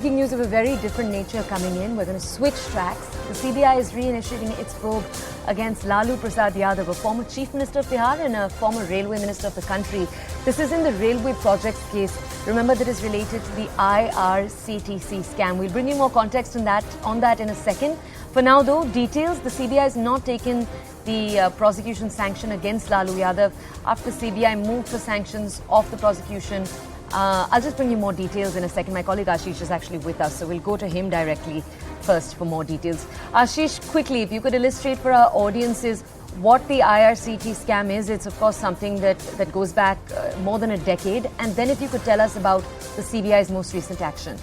Breaking news of a very different nature coming in. We're going to switch tracks. The CBI is reinitiating its probe against Lalu Prasad Yadav, a former Chief Minister of Bihar and a former Railway Minister of the country. This is in the railway projects case. Remember that is related to the IRCTC scam. We'll bring you more context on that in a second. For now, though, details. The CBI has not taken the prosecution sanction against Lalu Yadav after CBI moved for sanctions of the prosecution. I'll just bring you more details in a second. My colleague Ashish is actually with us, so we'll go to him directly first for more details. Ashish, quickly, if you could illustrate for our audiences what the IRCT scam is. It's, of course, something that goes back more than a decade. And then if you could tell us about the CBI's most recent action.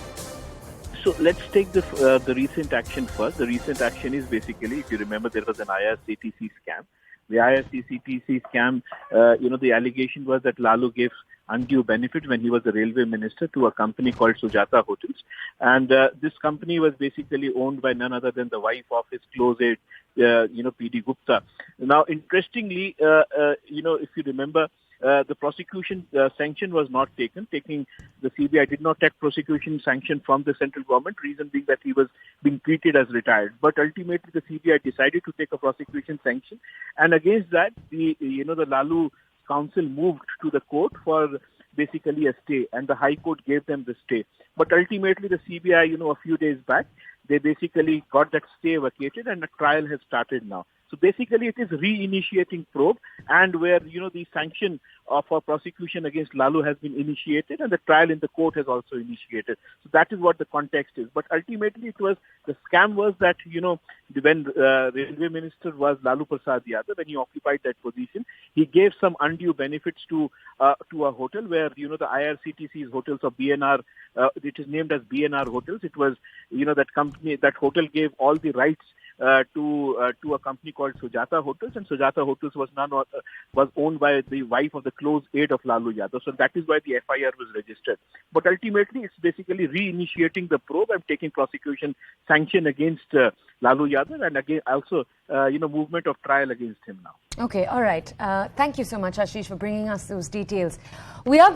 So let's take the recent action first. The recent action is basically, if you remember, there was an IRCTC scam. The IRCTC scam, the allegation was that Lalu gave undue benefit when he was the railway minister to a company called Janata Hotels. And this company was basically owned by none other than the wife of his close aide, P.D. Gupta. Now, interestingly, if you remember, the prosecution sanction was not taken. The CBI did not take prosecution sanction from the central government, reason being that he was being treated as retired. But ultimately, the CBI decided to take a prosecution sanction, and against that, the Lalu Council moved to the court for basically a stay, and the High Court gave them the stay. But ultimately, the CBI, a few days back, they basically got that stay vacated, and a trial has started now. So basically, it is reinitiating probe, and where, the sanction for prosecution against Lalu has been initiated, and the trial in the court has also initiated. So that is what the context is. But ultimately, the scam was that, when railway minister was Lalu Prasad Yadav, when he occupied that position, he gave some undue benefits to a hotel where, the IRCTC's hotels of BNR, it is named as BNR Hotels. It was, that hotel gave all the rights to a company called Sujata Hotels, and Sujata Hotels was owned by the wife of the close aide of Lalu Yadav. So that is why the FIR was registered. But ultimately, it's basically reinitiating the probe and taking prosecution sanction against Lalu Yadav, and again also movement of trial against him now. Okay, all right. Thank you so much, Ashish, for bringing us those details. We are